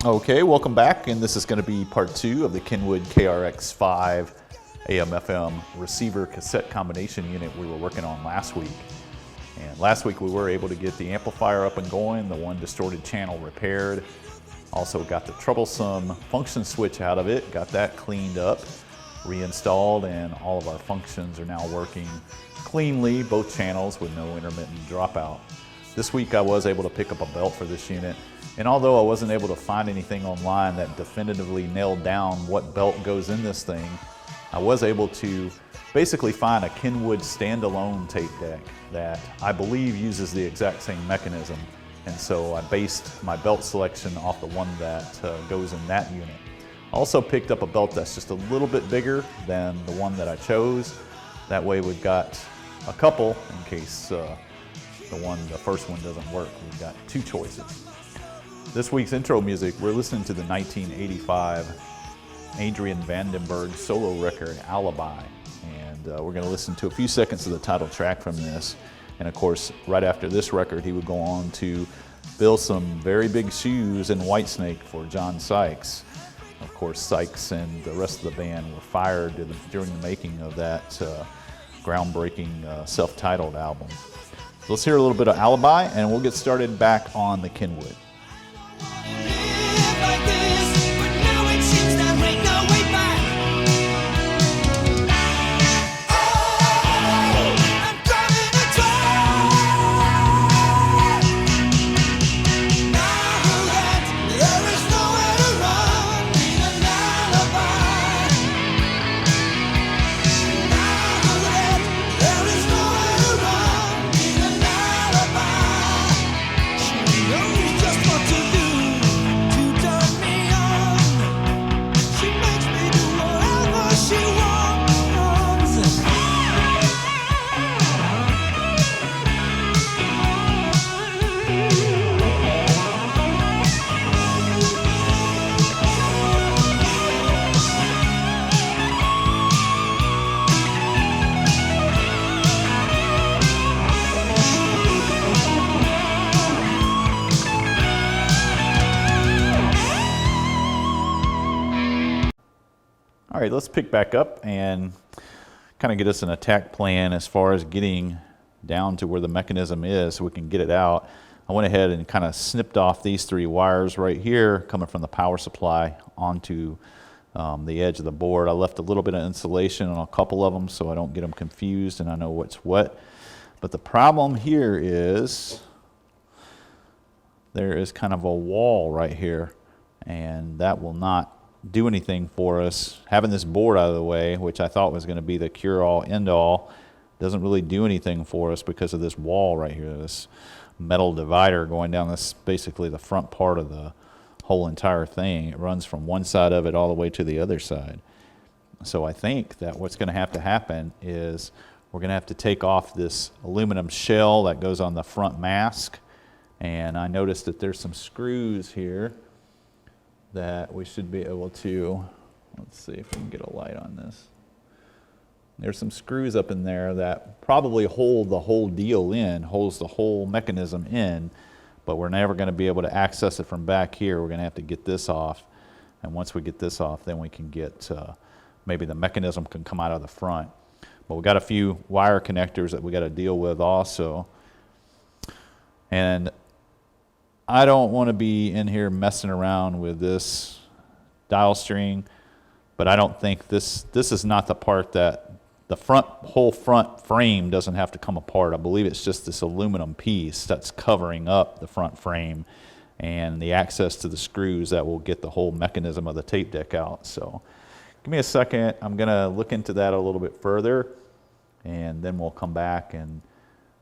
Okay, welcome back, and this is going to be part 2 of the Kenwood KRX-5 AM/FM receiver cassette combination unit we were working on last week. And last week we were able to get the amplifier up and going, the one distorted channel repaired. Also got the troublesome function switch out of it, got that cleaned up, reinstalled, and all of our functions are now working cleanly, both channels with no intermittent dropout. This week I was able to pick up a belt for this unit, and although I wasn't able to find anything online that definitively nailed down what belt goes in this thing, I was able to basically find a Kenwood standalone tape deck that I believe uses the exact same mechanism, and so I based my belt selection off the one that goes in that unit. Also picked up a belt that's just a little bit bigger than the one that I chose. That way we've got a couple in case the first one doesn't work. We've got two choices. This week's intro music, we're listening to the 1985 Adrian Vandenberg solo record, Alibi. And we're going to listen to a few seconds of the title track from this. And of course, right after this record, he would go on to build some very big shoes in Whitesnake for John Sykes. Of course, Sykes and the rest of the band were fired during the making of that groundbreaking self-titled album. So let's hear a little bit of Alibi, and we'll get started back on the Kenwood. All right, let's pick back up and kind of get us an attack plan as far as getting down to where the mechanism is so we can get it out. I went ahead and kind of snipped off these three wires right here coming from the power supply onto the edge of the board. I left a little bit of insulation on a couple of them so I don't get them confused and I know what's what. But the problem here is there is kind of a wall right here, and that will not do anything for us. Having this board out of the way, which I thought was going to be the cure-all, end-all, doesn't really do anything for us because of this wall right here, this metal divider going down this, basically the front part of the whole entire thing. It runs from one side of it all the way to the other side. So I think that what's going to have to happen is we're going to have to take off this aluminum shell that goes on the front mask, and I noticed that there's some screws here that we should be able to, let's see if we can get a light on this. There's some screws up in there that probably hold the whole deal in, holds the whole mechanism in, but we're never going to be able to access it from back here. We're going to have to get this off, and once we get this off, then we can get, maybe the mechanism can come out of the front. But we got a few wire connectors that we got to deal with also. And I don't want to be in here messing around with this dial string, but I don't think this is not the part that the whole front frame doesn't have to come apart. I believe it's just this aluminum piece that's covering up the front frame and the access to the screws that will get the whole mechanism of the tape deck out. So give me a second. I'm going to look into that a little bit further, and then we'll come back and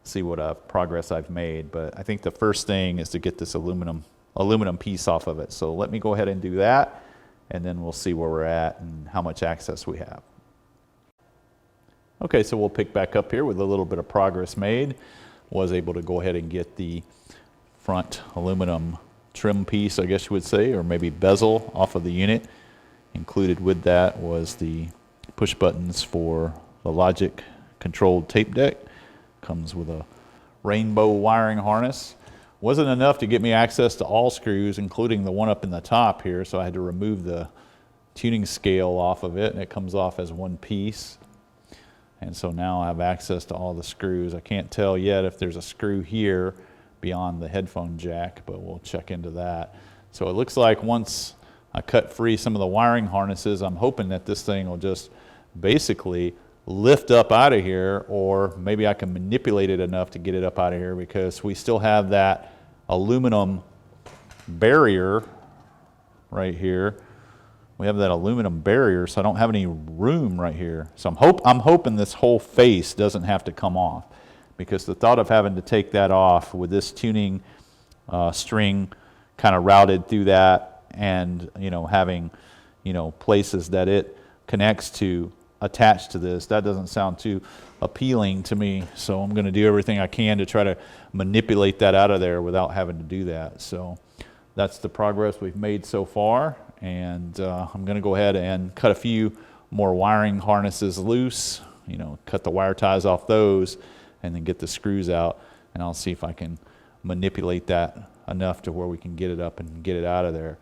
see what progress I've made. But I think the first thing is to get this aluminum piece off of it. So let me go ahead and do that, and then we'll see where we're at and how much access we have. Okay, so we'll pick back up here with a little bit of progress made. Was able to go ahead and get the front aluminum trim piece, I guess you would say, or maybe bezel off of the unit. Included with that was the push buttons for the Logic controlled tape deck. Comes with a rainbow wiring harness. Wasn't enough to get me access to all screws, including the one up in the top here, so I had to remove the tuning scale off of it, and it comes off as one piece. And so now I have access to all the screws. I can't tell yet if there's a screw here beyond the headphone jack, but we'll check into that. So it looks like once I cut free some of the wiring harnesses, I'm hoping that this thing will just basically lift up out of here, or maybe I can manipulate it enough to get it up out of here, because we still have that aluminum barrier right here. We have that aluminum barrier, so I don't have any room right here. So I'm hoping this whole face doesn't have to come off, because the thought of having to take that off with this tuning string kind of routed through that, and having places that it connects to attached to this, that doesn't sound too appealing to me. So I'm going to do everything I can to try to manipulate that out of there without having to do that. So that's the progress we've made so far, and I'm going to go ahead and cut a few more wiring harnesses loose, cut the wire ties off those, and then get the screws out, and I'll see if I can manipulate that enough to where we can get it up and get it out of there.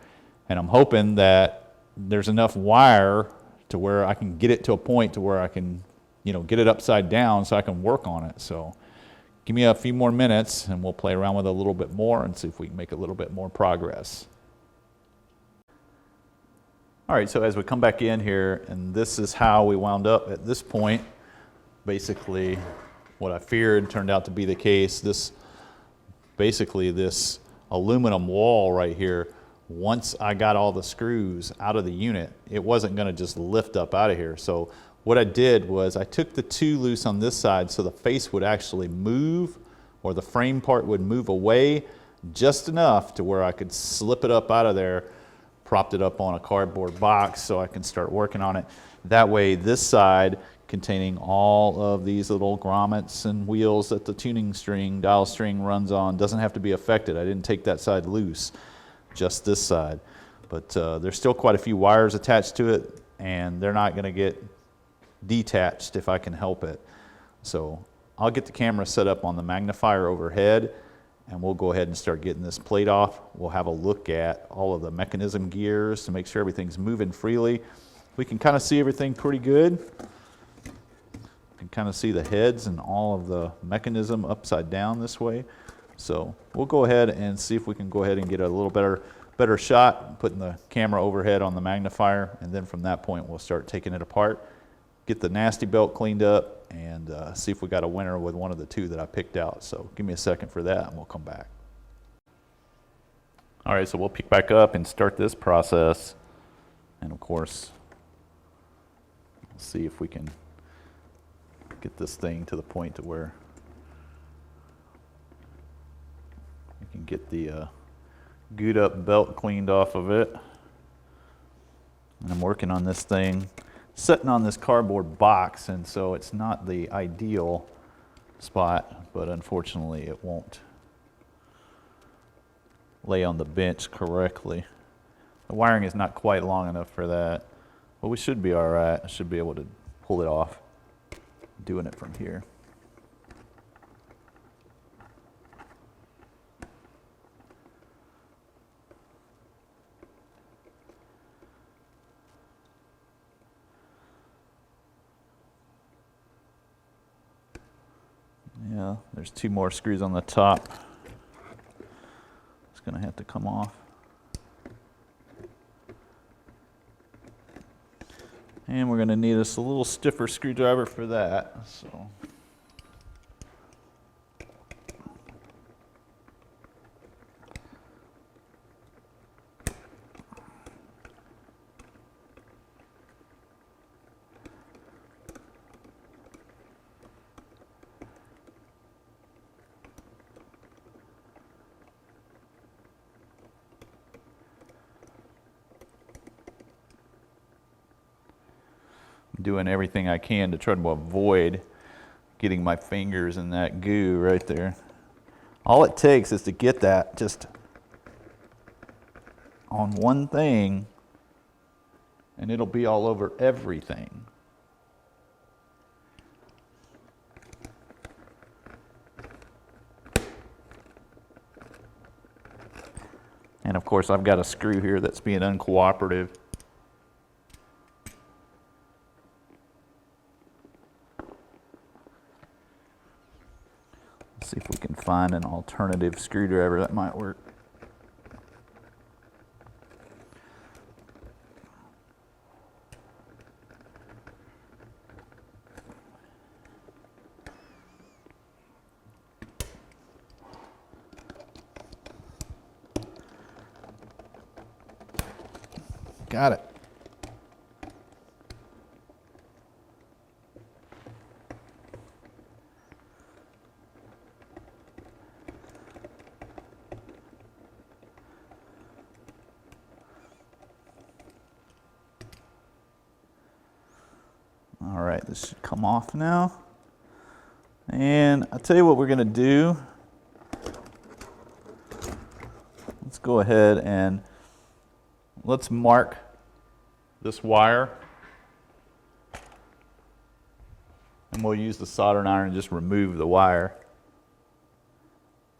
And I'm hoping that there's enough wire to where I can get it to a point to where I can, get it upside down so I can work on it. So give me a few more minutes and we'll play around with it a little bit more and see if we can make a little bit more progress. All right, so as we come back in here, and this is how we wound up at this point. Basically, what I feared turned out to be the case. This aluminum wall right here, once I got all the screws out of the unit, it wasn't going to just lift up out of here. So what I did was I took the two loose on this side so the face would actually move, or the frame part would move away just enough to where I could slip it up out of there, propped it up on a cardboard box so I can start working on it. That way this side, containing all of these little grommets and wheels that the tuning string, dial string runs on, doesn't have to be affected. I didn't take that side loose, just this side. But there's still quite a few wires attached to it, and they're not going to get detached if I can help it. So I'll get the camera set up on the magnifier overhead, and we'll go ahead and start getting this plate off. We'll have a look at all of the mechanism gears to make sure everything's moving freely. We can kind of see everything pretty good. You can kind of see the heads and all of the mechanism upside down this way. So we'll go ahead and see if we can go ahead and get a little better shot, putting the camera overhead on the magnifier, and then from that point we'll start taking it apart, get the nasty belt cleaned up, and see if we got a winner with one of the two that I picked out. So give me a second for that and we'll come back. All right, so we'll pick back up and start this process, and of course we'll see if we can get this thing to the point to where we can get the gooed up belt cleaned off of it. And I'm working on this thing sitting on this cardboard box, and so it's not the ideal spot, but unfortunately it won't lay on the bench correctly. The wiring is not quite long enough for that, but we should be all right. I should be able to pull it off doing it from here. Yeah, there's two more screws on the top. It's going to have to come off. And we're going to need us a little stiffer screwdriver for that. So doing everything I can to try to avoid getting my fingers in that goo right there. All it takes is to get that just on one thing, and it'll be all over everything. And of course I've got a screw here that's being uncooperative. Let's see if we can find an alternative screwdriver that might work. Got it. All right, this should come off now. And I'll tell you what we're going to do. Let's go ahead and let's mark this wire. And we'll use the soldering iron and just remove the wire.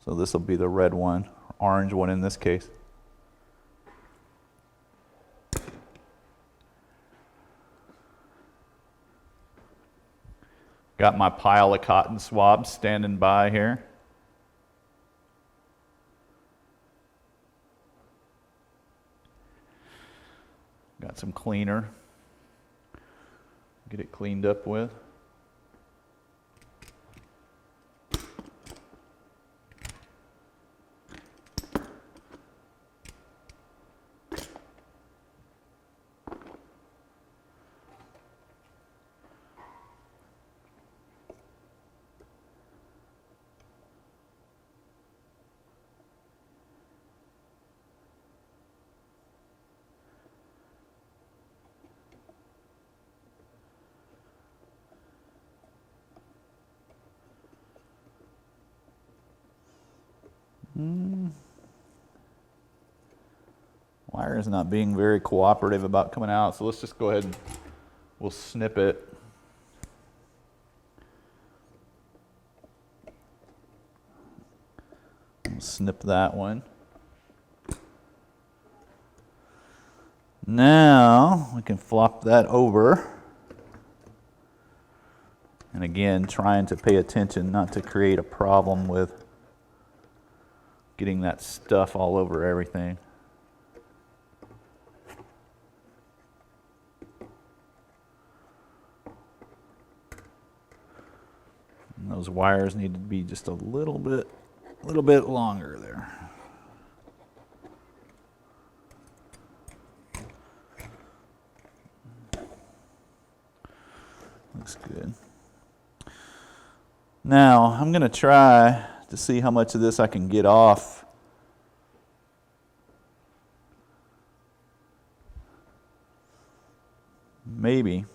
So this will be the red one, orange one in this case. Got my pile of cotton swabs standing by here. Got some cleaner. Get it cleaned up with. Wire is not being very cooperative about coming out, so let's just go ahead and we'll snip it. We'll snip that one. Now we can flop that over. And again, trying to pay attention not to create a problem with getting that stuff all over everything. And those wires need to be just a little bit longer there. Looks good. Now, I'm going to try to see how much of this I can get off. Maybe.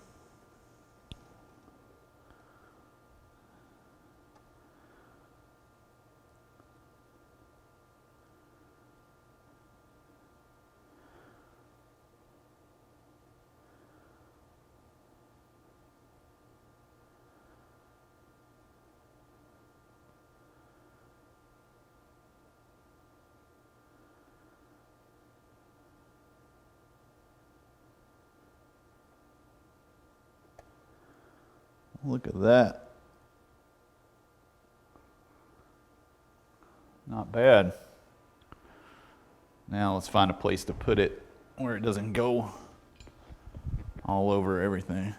Look at that. Not bad. Now let's find a place to put it where it doesn't go all over everything.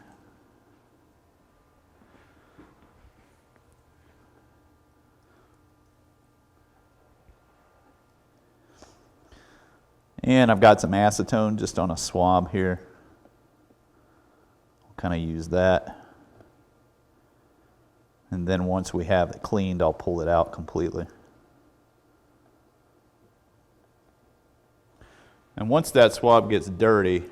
And I've got some acetone just on a swab here. I'll kind of use that. And then once we have it cleaned, I'll pull it out completely. And once that swab gets dirty,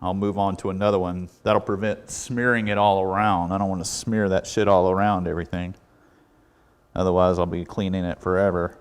I'll move on to another one. That'll prevent smearing it all around. I don't want to smear that shit all around everything. Otherwise, I'll be cleaning it forever.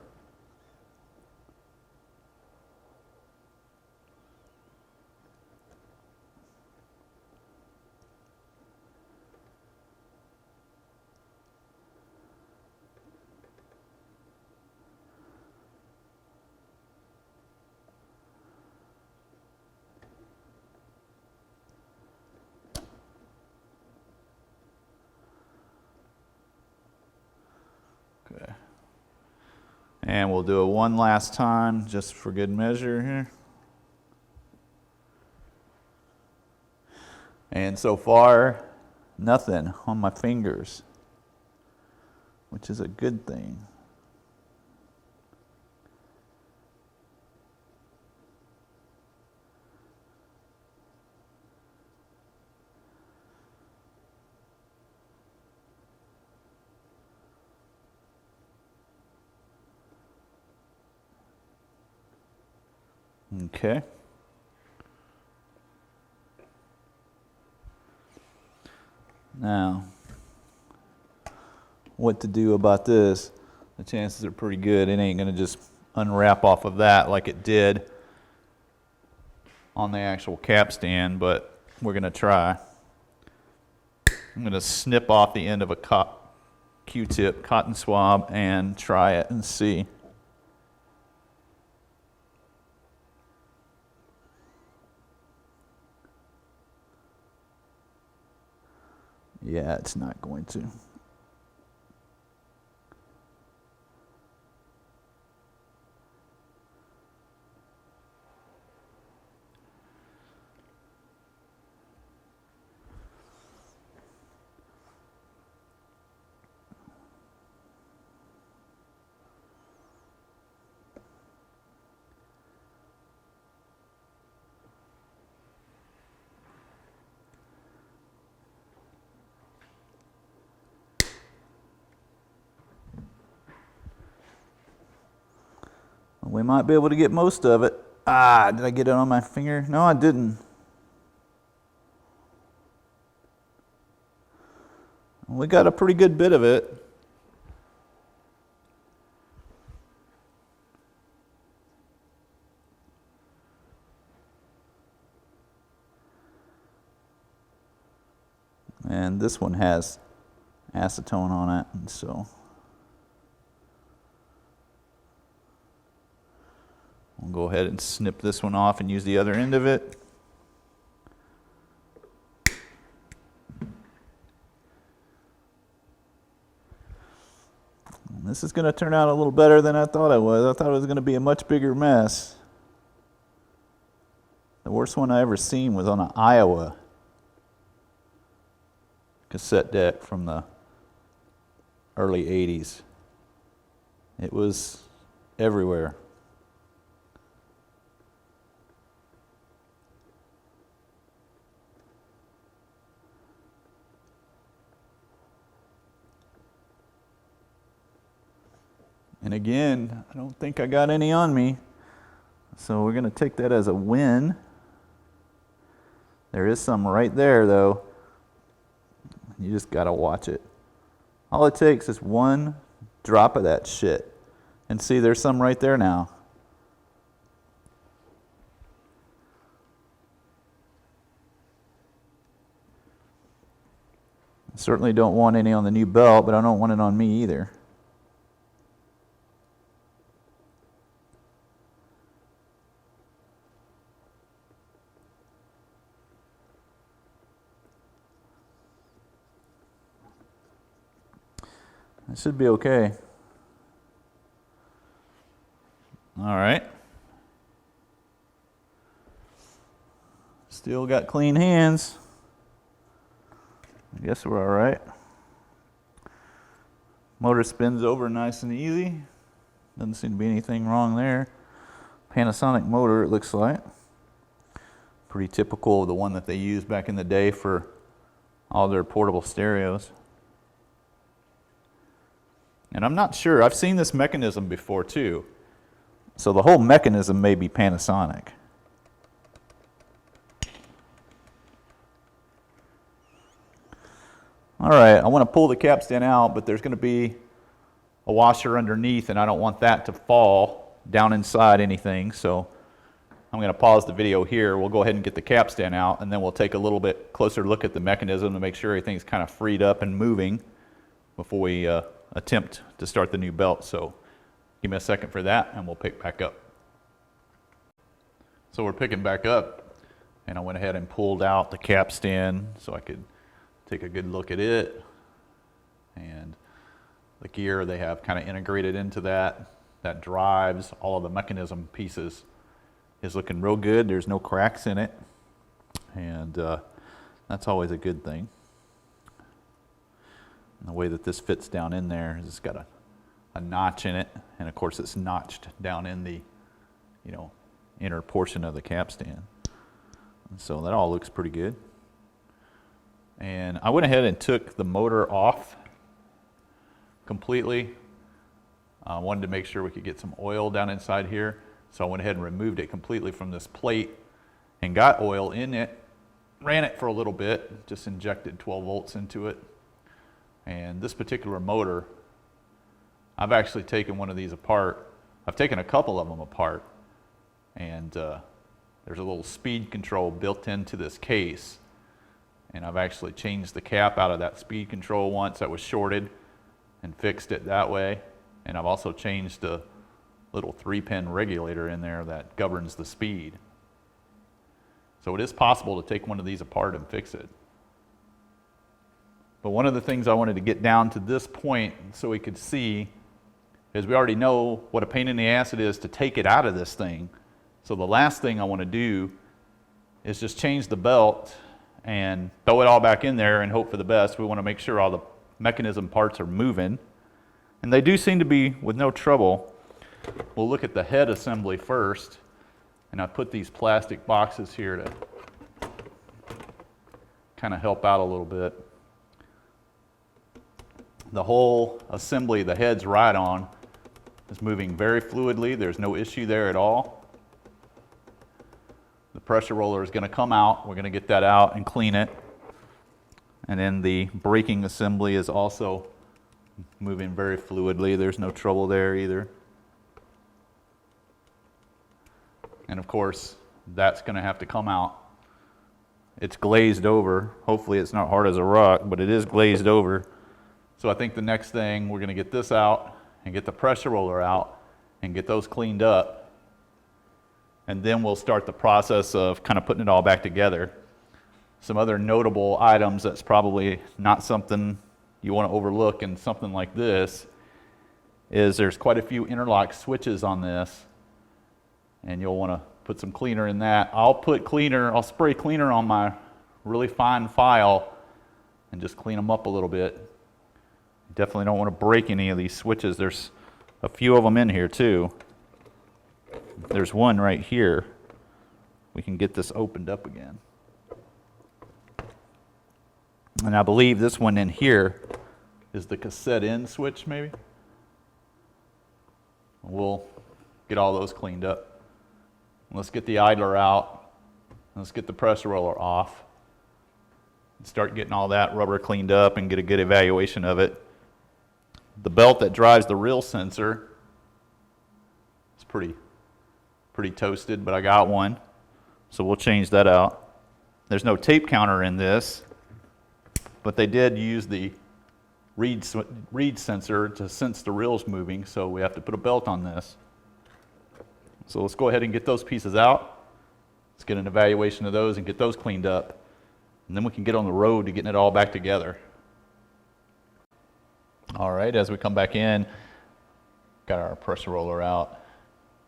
And we'll do it one last time just for good measure here. And so far, nothing on my fingers, which is a good thing. Okay. Now, what to do about this? The chances are pretty good it ain't going to just unwrap off of that like it did on the actual capstan, but we're going to try. I'm going to snip off the end of a Q-tip, cotton swab, and try it and see. Yeah, it's not going to. We might be able to get most of it. Ah, did I get it on my finger? No, I didn't. We got a pretty good bit of it. And this one has acetone on it, and so we'll go ahead and snip this one off and use the other end of it. And this is going to turn out a little better than I thought it was. I thought it was going to be a much bigger mess. The worst one I ever seen was on an Iowa cassette deck from the early 80s. It was everywhere. And again, I don't think I got any on me. So we're going to take that as a win. There is some right there, though. You just got to watch it. All it takes is one drop of that shit. And see, there's some right there now. I certainly don't want any on the new belt, but I don't want it on me either. It should be okay. All right. Still got clean hands. I guess we're all right. Motor spins over nice and easy. Doesn't seem to be anything wrong there. Panasonic motor, it looks like. Pretty typical of the one that they used back in the day for all their portable stereos. And I'm not sure, I've seen this mechanism before too. So the whole mechanism may be Panasonic. All right, I want to pull the capstan out, but there's going to be a washer underneath and I don't want that to fall down inside anything. So I'm going to pause the video here. We'll go ahead and get the capstan out and then we'll take a little bit closer look at the mechanism to make sure everything's kind of freed up and moving before we attempt to start the new belt. So give me a second for that and we'll pick back up. So we're picking back up and I went ahead and pulled out the capstan so I could take a good look at it. And the gear they have kind of integrated into that. that drives all of the mechanism pieces is looking real good. There's no cracks in it, and that's always a good thing. And the way that this fits down in there is it's got a notch in it, and of course it's notched down in the inner portion of the capstan. And so that all looks pretty good. And I went ahead and took the motor off completely. I wanted to make sure we could get some oil down inside here, so I went ahead and removed it completely from this plate and got oil in it, ran it for a little bit, just injected 12 volts into it. And this particular motor, I've actually taken one of these apart. I've taken a couple of them apart, and there's a little speed control built into this case, and I've actually changed the cap out of that speed control once that was shorted and fixed it that way. And I've also changed the little 3-pin regulator in there that governs the speed. So it is possible to take one of these apart and fix it. But one of the things I wanted to get down to this point so we could see is we already know what a pain in the ass it is to take it out of this thing. So the last thing I want to do is just change the belt and throw it all back in there and hope for the best. We want to make sure all the mechanism parts are moving. And they do seem to be with no trouble. We'll look at the head assembly first. And I put these plastic boxes here to kind of help out a little bit. The whole assembly the head's right on is moving very fluidly. There's no issue there at all. The pressure roller is going to come out. We're going to get that out and clean it. And then the braking assembly is also moving very fluidly. There's no trouble there either. And of course, that's going to have to come out. It's glazed over. Hopefully it's not hard as a rock, but it is glazed over. So I think the next thing, we're going to get this out and get the pressure roller out and get those cleaned up. And then we'll start the process of kind of putting it all back together. Some other notable items that's probably not something you want to overlook in something like this is there's quite a few interlock switches on this, and you'll want to put some cleaner in that. I'll spray cleaner on my really fine file and just clean them up a little bit. Definitely don't want to break any of these switches. There's a few of them in here too. There's one right here. We can get this opened up again. And I believe this one in here is the cassette in switch maybe. We'll get all those cleaned up. Let's get the idler out. Let's get the pressure roller off. And start getting all that rubber cleaned up and get a good evaluation of it. The belt that drives the reel sensor is pretty toasted, but I got one. So we'll change that out. There's no tape counter in this, but they did use the reed sensor to sense the reels moving, so we have to put a belt on this. So let's go ahead and get those pieces out. Let's get an evaluation of those and get those cleaned up. And then we can get on the road to getting it all back together. All right, as we come back in, got our pressure roller out.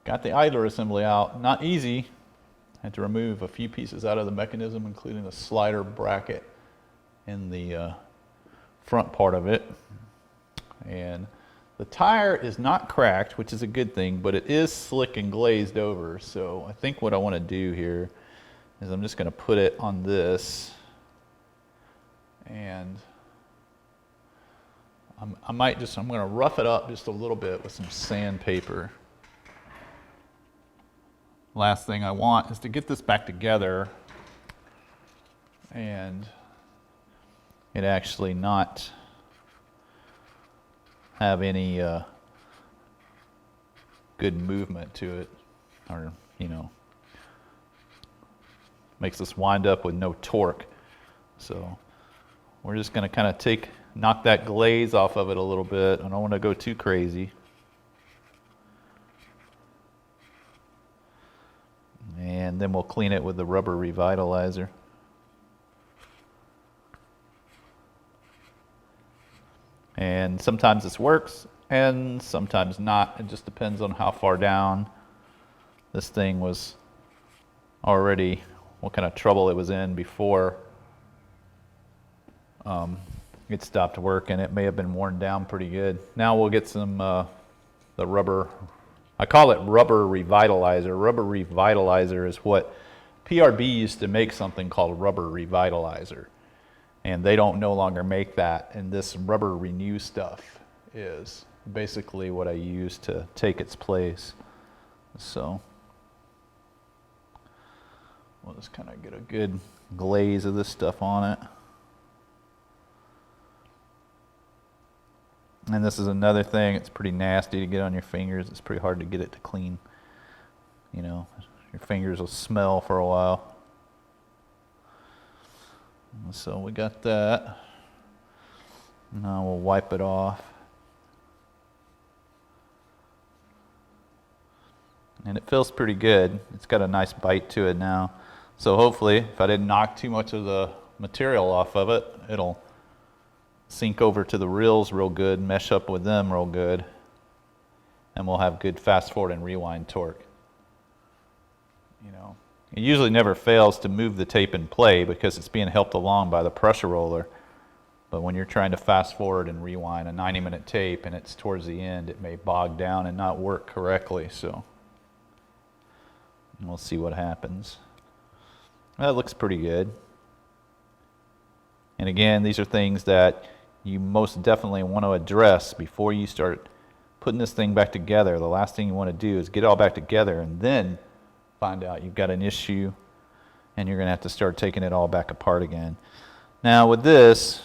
Got the idler assembly out. Not easy. Had to remove a few pieces out of the mechanism, including the slider bracket in the front part of it. And the tire is not cracked, which is a good thing, but it is slick and glazed over. So I think what I want to do here is I'm just going to put it on this, and I'm going to rough it up just a little bit with some sandpaper. Last thing I want is to get this back together and it actually not have any good movement to it, or makes us wind up with no torque. So we're just going to kind of knock that glaze off of it a little bit. I don't want to go too crazy. And then we'll clean it with the rubber revitalizer. And sometimes this works, and sometimes not. It just depends on how far down this thing was already, what kind of trouble it was in before it stopped working. It may have been worn down pretty good. Now we'll get some the rubber, I call it rubber revitalizer. Rubber revitalizer is what PRB used to make, something called rubber revitalizer, and they don't no longer make that, and this rubber renew stuff is basically what I use to take its place. So we'll just kind of get a good glaze of this stuff on it. And this is another thing, it's pretty nasty to get on your fingers. It's pretty hard to get it to clean. You know, your fingers will smell for a while. So we got that. Now we'll wipe it off. And it feels pretty good. It's got a nice bite to it now. So hopefully, if I didn't knock too much of the material off of it, it'll sink over to the reels real good, mesh up with them real good, and we'll have good fast forward and rewind torque. You know, it usually never fails to move the tape in play because it's being helped along by the pressure roller. But when you're trying to fast forward and rewind a 90-minute tape and it's towards the end, it may bog down and not work correctly. So we'll see what happens. That looks pretty good. And again, these are things that you most definitely want to address before you start putting this thing back together. The last thing you want to do is get it all back together and then find out you've got an issue and you're going to have to start taking it all back apart again. Now with this,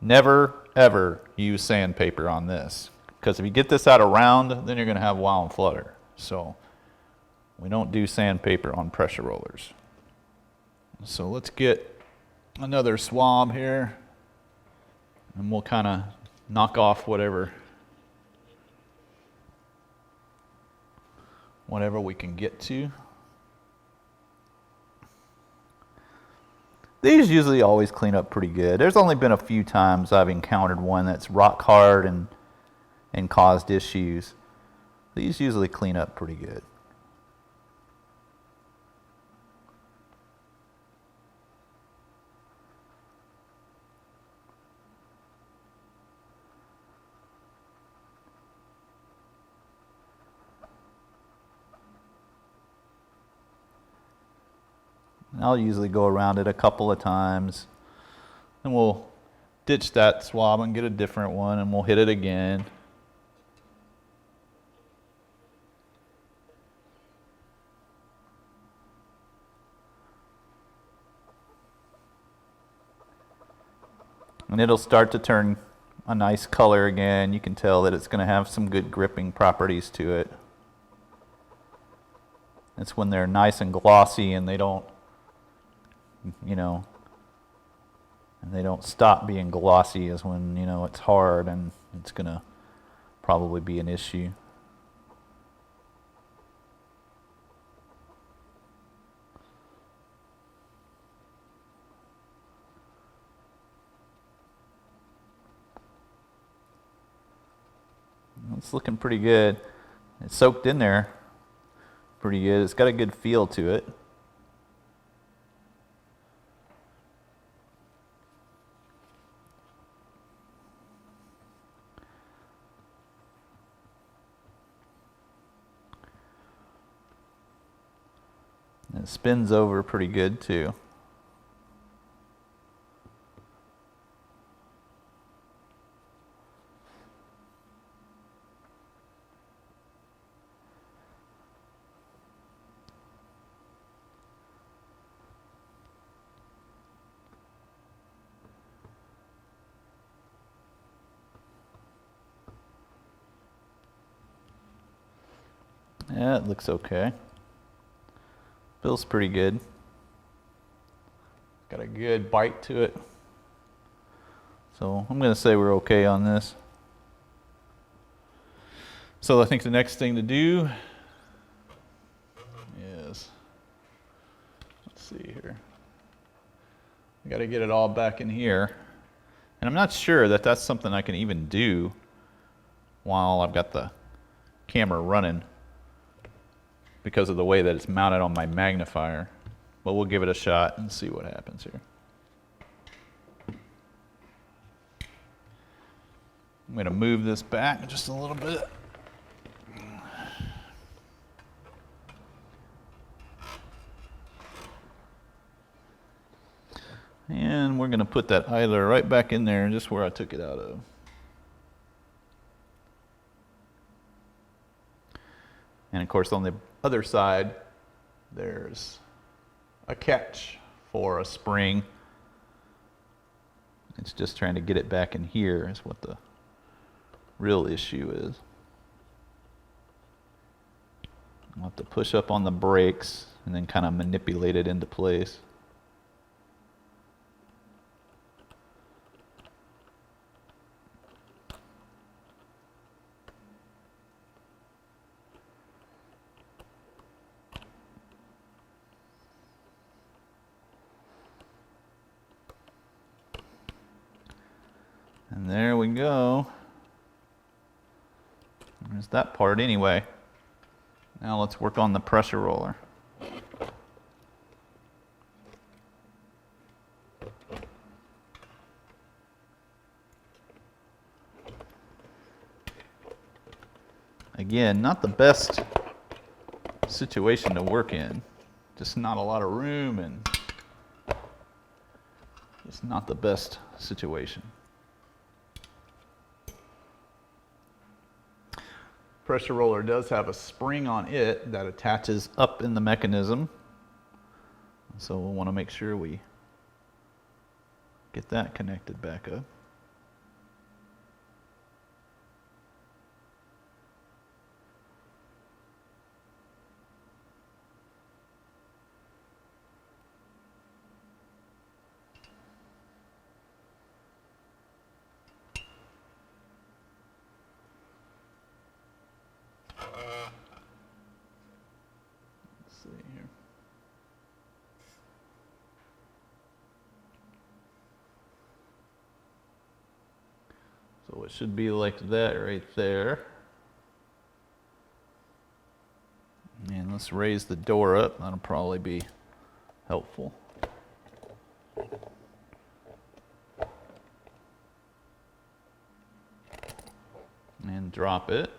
never ever use sandpaper on this, because if you get this out of round, then you're going to have wow and flutter. So we don't do sandpaper on pressure rollers. So let's get another swab here, and we'll kind of knock off whatever we can get to. These usually always clean up pretty good. There's only been a few times I've encountered one that's rock hard and caused issues. These usually clean up pretty good. I'll usually go around it a couple of times, and we'll ditch that swab and get a different one, and we'll hit it again. And it'll start to turn a nice color again. You can tell that it's going to have some good gripping properties to it. It's when they're nice and glossy and they don't, you know, and they don't stop being glossy, is when, you know, it's hard and it's going to probably be an issue. It's looking pretty good. It's soaked in there pretty good. It's got a good feel to it. And it spins over pretty good too. Yeah, it looks okay. Feels pretty good. Got a good bite to it. So I'm going to say we're okay on this. So I think the next thing to do is, let's see here. I got to get it all back in here. And I'm not sure that that's something I can even do while I've got the camera running because of the way that it's mounted on my magnifier. But we'll give it a shot and see what happens here. I'm going to move this back just a little bit. And we're going to put that idler right back in there, just where I took it out of. And of course, on the other side, there's a catch for a spring. It's just trying to get it back in here is what the real issue is. I'll have to push up on the brakes and then kind of manipulate it into place. And there we go. There's that part anyway. Now let's work on the pressure roller. Again, not the best situation to work in. Just not a lot of room and just not the best situation. Pressure roller does have a spring on it that attaches up in the mechanism. So we'll want to make sure we get that connected back up. So it should be like that right there. And let's raise the door up. That'll probably be helpful. And drop it.